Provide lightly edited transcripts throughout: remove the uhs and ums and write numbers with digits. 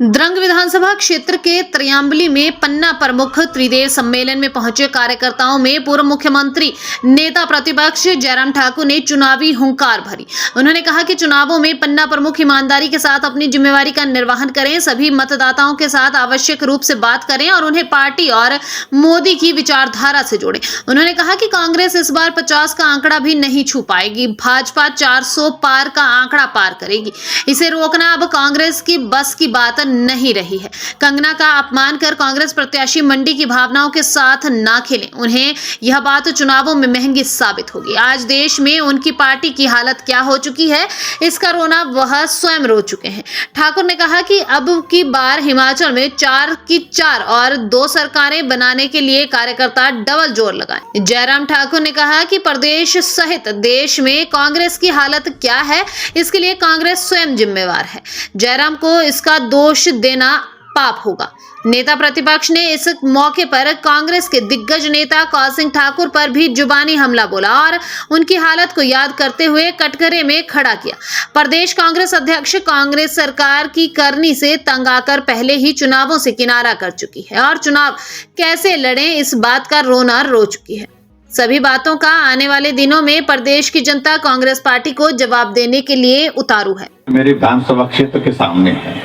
द्रंग विधानसभा क्षेत्र के त्रियाम्बली में पन्ना प्रमुख त्रिदेव सम्मेलन में पहुंचे कार्यकर्ताओं में पूर्व मुख्यमंत्री नेता प्रतिपक्ष जयराम ठाकुर ने चुनावी हुंकार भरी। उन्होंने कहा कि चुनावों में पन्ना प्रमुख ईमानदारी के साथ अपनी जिम्मेवारी का निर्वहन करें, सभी मतदाताओं के साथ आवश्यक रूप से बात करें और उन्हें पार्टी और मोदी की विचारधारा से जोड़ें। उन्होंने कहा कि कांग्रेस इस बार 50 का आंकड़ा भी नहीं छू पाएगी, भाजपा 400 पार का आंकड़ा पार करेगी। इसे रोकना अब कांग्रेस की बस की बात नहीं रही है। कंगना का अपमान कर कांग्रेस प्रत्याशी मंडी की भावनाओं के साथ ना खेलें, उन्हें यह बात चुनावों में महंगी साबित होगी। आज देश में उनकी पार्टी की हालत क्या हो चुकी है, इसका रोना वह स्वयं रो चुके हैं। ठाकुर ने कहा कि अब की बार हिमाचल में 4 की 4 और 2 सरकारें बनाने के लिए कार्यकर्ता डबल जोर लगाएं। जयराम ठाकुर ने कहा कि प्रदेश सहित देश में कांग्रेस की हालत क्या है, इसके लिए कांग्रेस स्वयं जिम्मेवार है। जयराम को इसका दोष देना पाप होगा। नेता प्रतिपक्ष ने इस मौके पर कांग्रेस के दिग्गज नेता कौल सिंह ठाकुर पर भी जुबानी हमला बोला और उनकी हालत को याद करते हुए कटघरे में खड़ा किया। प्रदेश कांग्रेस अध्यक्ष कांग्रेस सरकार की करनी से तंग आकर पहले ही चुनावों से किनारा कर चुकी है और चुनाव कैसे लड़ें इस बात का रोना रो चुकी है। सभी बातों का आने वाले दिनों में प्रदेश की जनता कांग्रेस पार्टी को जवाब देने के लिए उतारू है। मेरे विधानसभा क्षेत्र के सामने है।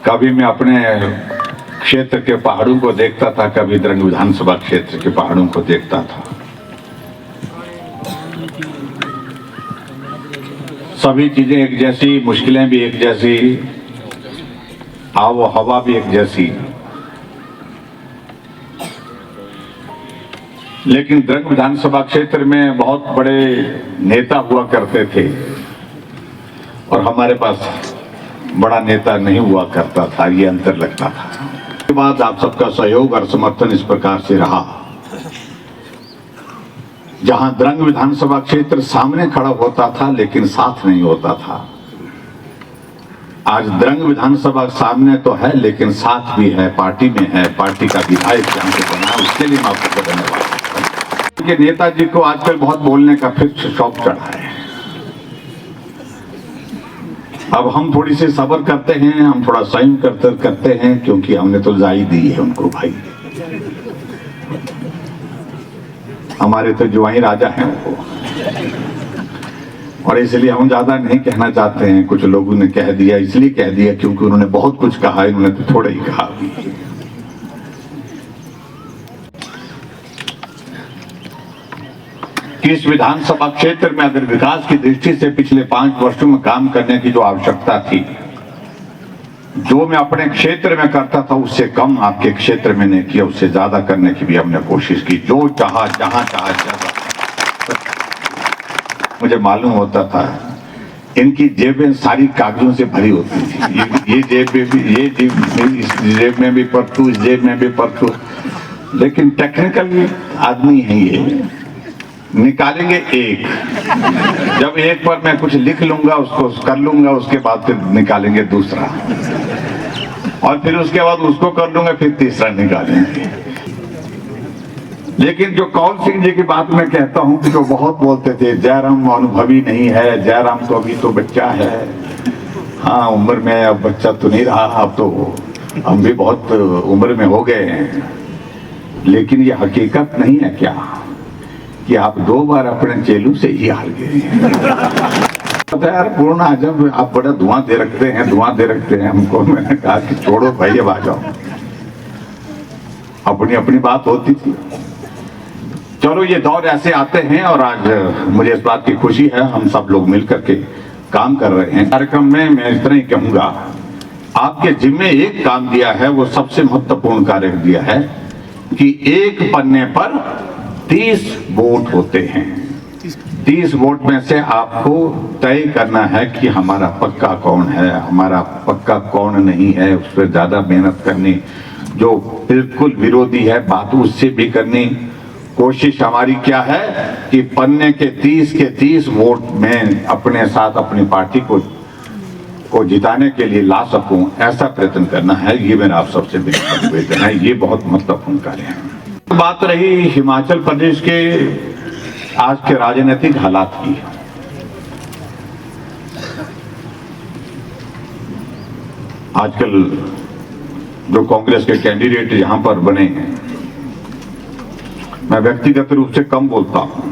कभी मैं अपने क्षेत्र के पहाड़ों को देखता था, कभी द्रंग विधानसभा क्षेत्र के पहाड़ों को देखता था। सभी चीजें एक जैसी, मुश्किलें भी एक जैसी, आबो हवा भी एक जैसी। लेकिन द्रंग विधानसभा क्षेत्र में बहुत बड़े नेता हुआ करते थे और हमारे पास बड़ा नेता नहीं हुआ करता था, ये अंतर लगता था। उसके बाद आप सबका सहयोग और समर्थन इस प्रकार से रहा। जहां द्रंग विधानसभा क्षेत्र सामने खड़ा होता था लेकिन साथ नहीं होता था, आज द्रंग विधानसभा सामने तो है लेकिन साथ भी है, पार्टी में है, पार्टी का विधायक यहाँ से बना, उसके लिए मैं आपको धन्यवाद। के नेताजी को आजकल बहुत बोलने का फिर शौक चढ़ा है। अब हम थोड़ी सी सब्र करते हैं, हम थोड़ा संयम करते हैं, क्योंकि हमने तो जाई दी है उनको भाई। हमारे तो जुआई राजा हैं वो, और इसलिए हम ज्यादा नहीं कहना चाहते हैं। कुछ लोगों ने कह दिया, इसलिए कह दिया क्योंकि उन्होंने बहुत कुछ कहा, इन्होंने तो थोड़ा ही कहा। कि इस विधानसभा क्षेत्र में अगर विकास की दृष्टि से पिछले 5 वर्षों में काम करने की जो आवश्यकता थी, जो मैं अपने क्षेत्र में करता था उससे कम आपके क्षेत्र में नहीं किया, उससे ज्यादा करने की भी हमने कोशिश की। जो चाहा, जहां चाहा, मुझे मालूम होता था इनकी जेबें सारी कागजों से भरी होती थी। ये जेब में भी, ये इस जेब में भी परतू, इस जेब में भी परतू। लेकिन टेक्निकल आदमी है ये, निकालेंगे एक। जब एक पर मैं कुछ लिख लूंगा, उसको कर लूंगा, उसके बाद फिर निकालेंगे दूसरा, और फिर उसके बाद उसको कर लूंगा, फिर तीसरा निकालेंगे। लेकिन जो कौल सिंह जी की बात मैं कहता हूं कि जो बहुत बोलते थे जयराम अनुभवी नहीं है, जयराम तो अभी तो बच्चा है। हाँ, उम्र में अब बच्चा तो नहीं रहा, अब तो हम भी बहुत उम्र में हो गए हैं। लेकिन ये हकीकत नहीं है क्या कि आप 2 बार अपने चेलों से ही हार गए। पता है यार, पूर्ण आजम आप बड़ा धुआं दे रखते हैं हमको। मैंने कहा कि छोड़ो भाई, अब आ जाओ। अपनी बात होती थी। चलो, ये दौर ऐसे आते हैं और आज मुझे इस बात की खुशी है, हम सब लोग मिलकर के काम कर रहे हैं। कार्यक्रम में मैं इतना ही कहूंगा, आपके जिम्मे एक काम दिया है, वो सबसे महत्वपूर्ण कार्य दिया है कि एक पन्ने पर 30 वोट होते हैं। 30 वोट में से आपको तय करना है कि हमारा पक्का कौन है, हमारा पक्का कौन नहीं है। उस पर ज्यादा मेहनत करनी, जो बिल्कुल विरोधी है बात उससे भी करनी। कोशिश हमारी क्या है कि पन्ने के 30 वोट में अपने साथ अपनी पार्टी को जिताने के लिए ला सकूं, ऐसा प्रयत्न करना है। ये मेरा आप सबसे निवेदन है, ये बहुत महत्वपूर्ण कार्य है। बात रही हिमाचल प्रदेश के आज के राजनीतिक हालात की। आजकल जो कांग्रेस के कैंडिडेट यहां पर बने हैं, मैं व्यक्तिगत रूप से कम बोलता हूं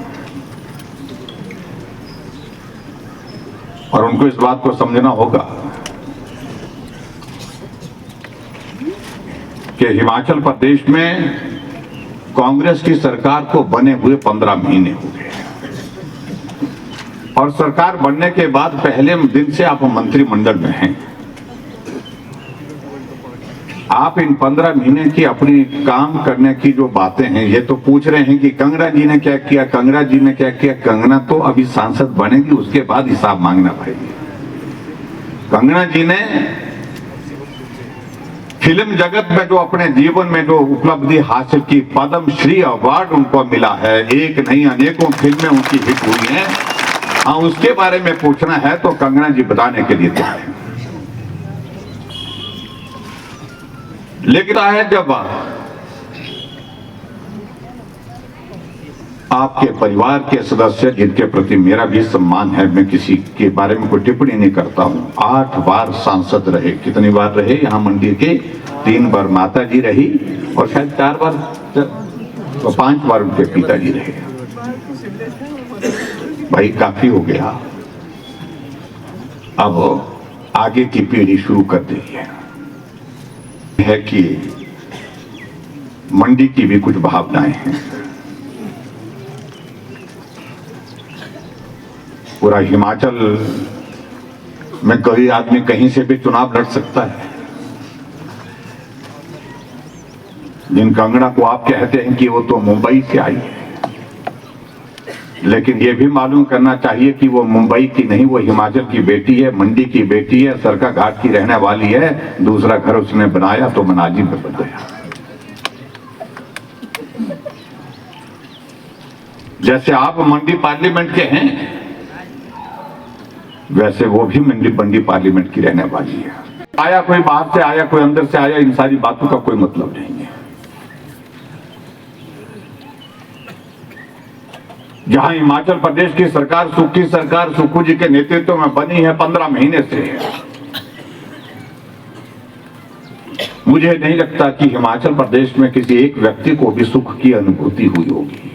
और उनको इस बात को समझना होगा कि हिमाचल प्रदेश में कांग्रेस की सरकार को बने हुए 15 महीने हो गए और सरकार बनने के बाद पहले दिन से आप मंत्रिमंडल में हैं। आप इन 15 महीने की अपनी काम करने की जो बातें हैं, ये तो पूछ रहे हैं कि कंगना जी ने क्या किया, कंगना जी ने क्या किया। कंगना तो अभी सांसद बनेगी, उसके बाद हिसाब मांगना भाई। कंगना जी ने फिल्म जगत में जो अपने जीवन में जो उपलब्धि हासिल की, पद्म श्री अवार्ड उनको मिला है, एक नहीं अनेकों फिल्में उनकी हिट हुई हैं। हाँ, उसके बारे में पूछना है तो कंगना जी बताने के लिए तैयार है। लेकिन है जब आपके परिवार के सदस्य जिनके प्रति मेरा भी सम्मान है, मैं किसी के बारे में कोई टिप्पणी नहीं करता हूं, 8 बार सांसद रहे। कितनी बार रहे यहां मंडी के? 3 बार माता जी रही और शायद 4 बार तो 5 बार उनके पिताजी रहे। भाई काफी हो गया, अब आगे की पीढ़ी शुरू कर दी है कि मंडी की भी कुछ भावनाएं हैं। पूरा हिमाचल में कोई आदमी कहीं से भी चुनाव लड़ सकता है। जिन कंगना को आप कहते हैं कि वो तो मुंबई से आई है, लेकिन ये भी मालूम करना चाहिए कि वो मुंबई की नहीं, वो हिमाचल की बेटी है, मंडी की बेटी है, सरका घाट की रहने वाली है। दूसरा घर उसने बनाया तो मनाजी में बन गया। जैसे आप मंडी पार्लियामेंट के हैं, वैसे वो भी मंडी पार्लियामेंट की रहने वाली है। आया कोई बाहर से आया, कोई अंदर से आया, इन सारी बातों का कोई मतलब नहीं है। जहां हिमाचल प्रदेश की सरकार, सुक्खू जी के नेतृत्व में बनी है 15 महीने से, मुझे नहीं लगता कि हिमाचल प्रदेश में किसी एक व्यक्ति को भी सुख की अनुभूति हुई होगी।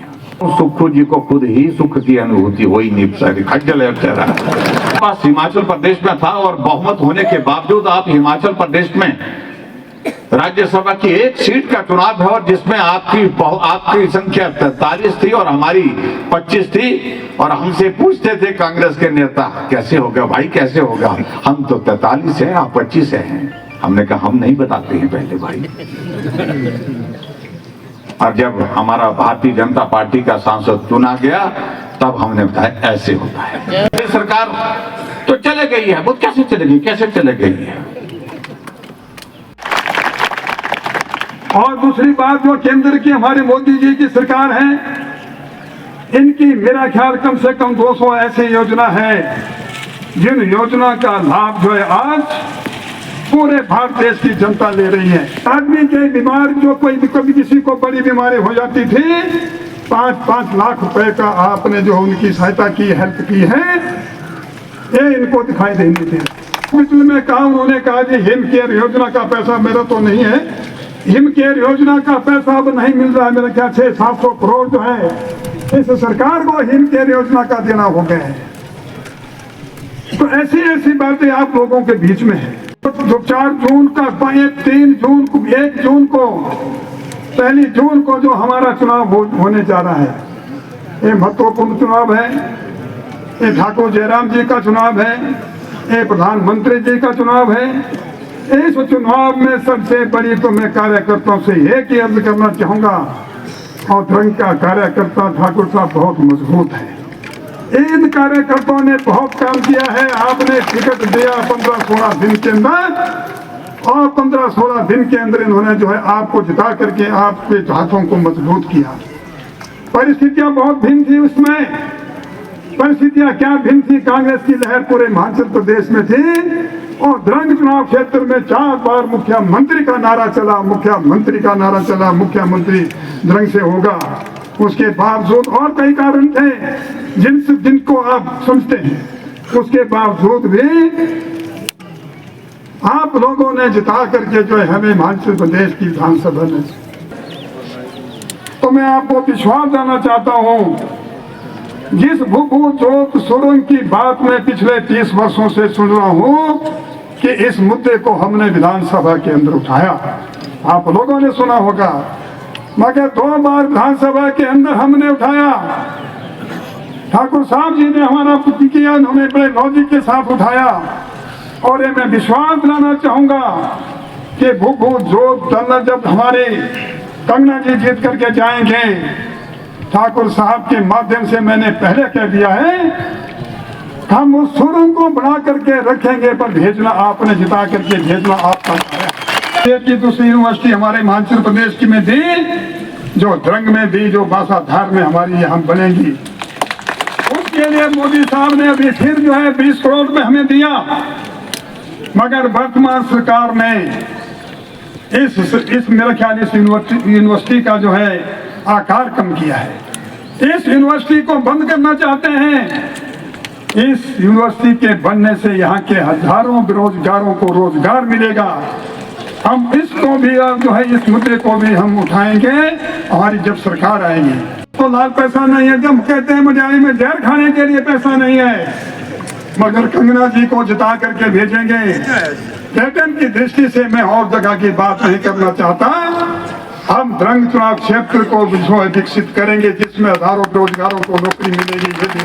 सुक्खू जी को खुद ही सुख की अनुभूति हुई नहीं, खज्जल है बेचारा। बस हिमाचल प्रदेश में था और बहुमत होने के बावजूद आप हिमाचल प्रदेश में राज्यसभा की 1 सीट का चुनाव है और जिसमें आपकी संख्या 43 थी और हमारी 25 थी। और हमसे पूछते थे कांग्रेस के नेता, कैसे होगा भाई, कैसे होगा? हम तो 43 है, आप 25 हैं। हमने कहा हम नहीं बताते हैं पहले भाई। और जब हमारा भारतीय जनता पार्टी का सांसद चुना गया तब हमने बताया ऐसे होता है। सरकार तो चले गई है, वो कैसे चलेगी, कैसे चले गई है? और दूसरी बात, जो केंद्र की हमारे मोदी जी की सरकार है, इनकी मेरा ख्याल कम से कम 200 ऐसी योजना है जिन योजना का लाभ जो है आज पूरे भारत देश की जनता ले रही है। आदमी के बीमार, जो कोई कभी किसी को बड़ी बीमारी हो जाती थी, 5-5 लाख रुपए का आपने जो उनकी सहायता की, हेल्प की है, ये इनको दिखाई देनी थी। पिछले में कहा, उन्होंने कहा कि हिम केयर योजना का पैसा मेरा तो नहीं है, हिम केयर योजना का पैसा अब नहीं मिल रहा है। मेरा क्या 600-700 करोड़ जो है इस सरकार को हिम केयर योजना का देना हो गया है। तो ऐसी बातें आप लोगों के बीच में है। जो 4 जून का 3 जून को 1 जून को 1 जून को जो हमारा चुनाव होने जा रहा है, ये महत्वपूर्ण चुनाव है। ये ठाकुर जयराम जी का चुनाव है, ये प्रधानमंत्री जी का चुनाव है। इस चुनाव में सबसे बड़ी तो मैं कार्यकर्ताओं से एक ही अर्ज करना चाहूंगा, और द्रंग का कार्यकर्ता ठाकुर साहब बहुत मजबूत है। इन कार्यकर्ताओं ने बहुत काम किया है। आपने टिकट दिया 15-16 दिन के अंदर, और 15-16 दिन के अंदर इन्होंने जो है आपको जिता करके आपके हाथों को मजबूत किया। परिस्थितियां बहुत भिन्न थी उसमें। परिस्थितियां क्या भिन्न थी? कांग्रेस की लहर पूरे हिमाचल प्रदेश में थी और द्रंग चुनाव क्षेत्र में 4 बार मुख्यमंत्री का नारा चला, मुख्यमंत्री का नारा चला, मुख्यमंत्री द्रंग से होगा। उसके बावजूद और कई कारण थे जिनको आप समझते हैं, उसके बावजूद भी आप लोगों ने जिता करके जो है हमें हिमाचल प्रदेश की विधानसभा में, तो मैं आपको विश्वास देना चाहता हूं, जिस भूभू जोत सुरंग की बात मैं पिछले 30 वर्षों से सुन रहा हूं कि इस मुद्दे को हमने विधानसभा के अंदर उठाया, आप लोगों ने सुना होगा, मगर 2 बार विधानसभा के अंदर हमने उठाया। ठाकुर साहब जी ने हमारा पुत्र किया, उन्होंने बड़े लॉजिक के साथ उठाया। और ये मैं विश्वास दिलाना चाहूंगा कि भूभू जोत डलना जब हमारे कंगना जी जीत करके जाएंगे, ठाकुर साहब के माध्यम से मैंने पहले कह दिया है, हम उस सुरंग को बना करके रखेंगे, पर भेजना आपने, जिता करके भेजना आपका है। की दूसरी यूनिवर्सिटी हमारे हिमाचल प्रदेश की में दी, जो द्रंग में दी, जो बासाधार में हमारी यहाँ बनेगी, उसके लिए मोदी साहब ने अभी फिर जो है 20 करोड़ में हमें दिया। मगर वर्तमान सरकार ने इस मेरे ख्याल इस यूनिवर्सिटी का जो है आकार कम किया है। इस यूनिवर्सिटी को बंद करना चाहते हैं। इस यूनिवर्सिटी के बनने से यहाँ के हजारों बेरोजगारों को रोजगार मिलेगा। हम इसको भी जो है इस मुद्दे को भी हम उठाएंगे, हमारी जब सरकार आएगी। तो लाल पैसा नहीं है, जब कहते हैं मजाली में जहर खाने के लिए पैसा नहीं है, मगर कंगना जी को जिता करके भेजेंगे। पैटर्न की दृष्टि से मैं और जगह की बात नहीं करना चाहता। हम द्रंग चुनाव क्षेत्र को विकसित करेंगे, जिसमें हजारों बेरोजगारों को नौकरी मिलेगी, यदि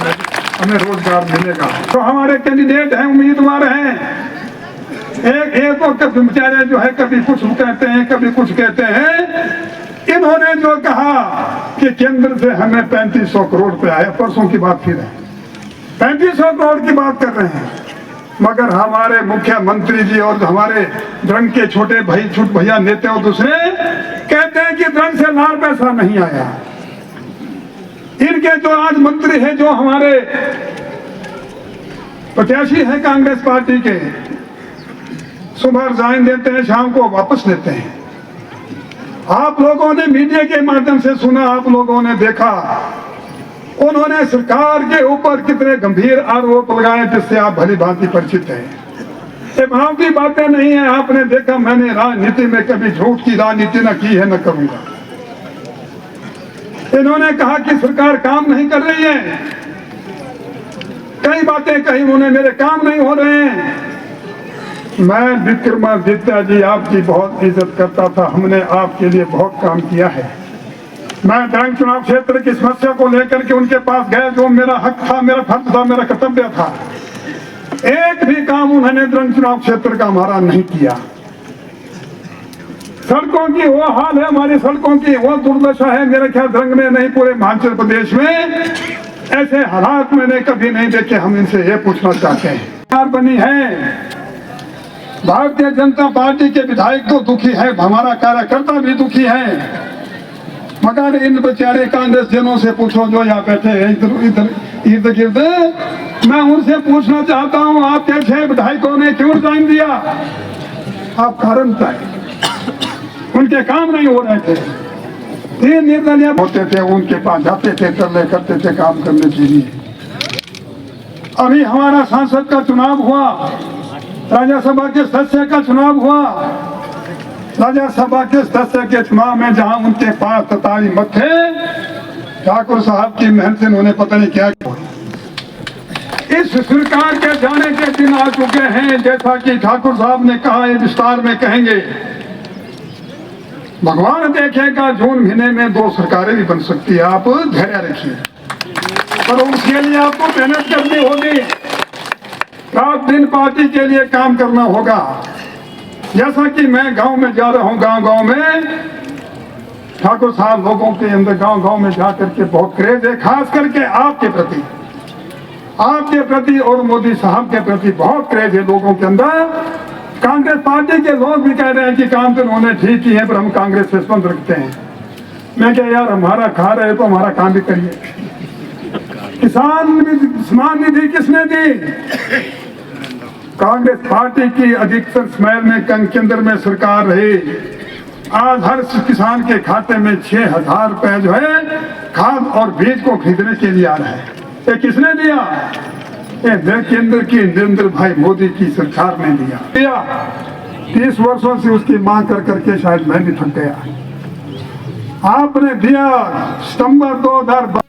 हमें रोजगार मिलेगा। तो हमारे कैंडिडेट हैं, उम्मीदवार हैं, एक तो बेचारे जो है कभी कुछ कहते हैं, कभी कुछ कहते हैं। इन्होंने जो कहा कि केंद्र से हमें 3500 करोड़ रुपए आया, परसों की बात फिर है, 3500 करोड़ की बात कर रहे हैं। मगर हमारे मुख्यमंत्री जी और हमारे द्रंग के छोटे भैया नेता और दूसरे कहते हैं कि द्रंग से लाल पैसा नहीं आया। इनके जो आज मंत्री हैं, जो हमारे प्रत्याशी हैं कांग्रेस पार्टी के, सुबह रिजाइन देते हैं, शाम को वापस लेते हैं। आप लोगों ने मीडिया के माध्यम से सुना, आप लोगों ने देखा, उन्होंने सरकार के ऊपर कितने गंभीर आरोप लगाए, जिससे आप भली भांति परिचित हैं। ये बनावटी बातें नहीं है। आपने देखा, मैंने राजनीति में कभी झूठ की राजनीति न की है, न करूंगा। इन्होंने कहा कि सरकार काम नहीं कर रही है, कई बातें कही उन्होंने, मेरे काम नहीं हो रहे हैं। मैं विक्रमादित्य जी आपकी बहुत इज्जत करता था, हमने आपके लिए बहुत काम किया है। मैं द्रंग चुनाव क्षेत्र की समस्या को लेकर के उनके पास गया, जो मेरा हक था, मेरा फर्ज था, मेरा कर्तव्य था। एक भी काम उन्होंने द्रंग चुनाव क्षेत्र का हमारा नहीं किया। सड़कों की वो हाल है, हमारी सड़कों की वो दुर्दशा है, मेरे ख्याल द्रंग में नहीं, पूरे हिमाचल प्रदेश में ऐसे हालात मैंने कभी नहीं देखे। हम इनसे ये पूछना चाहते हैं, बनी है, भारतीय जनता पार्टी के विधायक तो दुखी है, हमारा कार्यकर्ता भी दुखी है। मगर इन बेचारे कांग्रेस जनों से पूछो, जो यहाँ बैठे हैं इर्द गिर्द, मैं उनसे पूछना चाहता हूँ, आपके 6 विधायकों ने क्यों रिजाइन दिया? आप कारण बताए। उनके काम नहीं हो रहे थे, 3 निर्दलीय होते थे, उनके पास जाते थे, तरले करते थे काम करने के लिए। अभी हमारा सांसद का चुनाव हुआ, राज्यसभा के सदस्य का चुनाव हुआ। राज्यसभा के सदस्य के चुनाव में जहां उनके पास 43 मत थे, ठाकुर साहब की मेहनत से उन्होंने पता नहीं क्या किया। इस सरकार के जाने के दिन आ चुके हैं, जैसा कि ठाकुर साहब ने कहा, ये विस्तार में कहेंगे। भगवान देखेगा, जून महीने में 2 सरकारें भी बन सकती है। आप धैर्य रखिए, पर उसके लिए आपको मेहनत करनी होगी, रात दिन पार्टी के लिए काम करना होगा। जैसा कि मैं गांव में जा रहा हूं, गांव में ठाकुर साहब लोगों के अंदर गांव में जाकर के बहुत क्रेज है, खास करके आपके प्रति और मोदी साहब के प्रति बहुत क्रेज है लोगों के अंदर। कांग्रेस पार्टी के लोग भी कह रहे हैं कि काम तो उन्होंने ठीक ही है, पर हम कांग्रेस से संबंध रखते हैं। मैं क्या यार, हमारा खा रहे तो हमारा काम भी करिए। किसान निधि किसने दी? कांग्रेस पार्टी की अधिकतर स्मैल में केंद्र में सरकार रही। आज हर किसान के खाते में 6000 रुपए जो है खाद और बीज को खरीदने के लिए आ रहा है। ये किसने दिया? ये केंद्र की नरेंद्र भाई मोदी की सरकार ने दिया 30 वर्षों से उसकी मांग कर करके शायद मैं भी थक गया। आपने दिया सितंबर 2012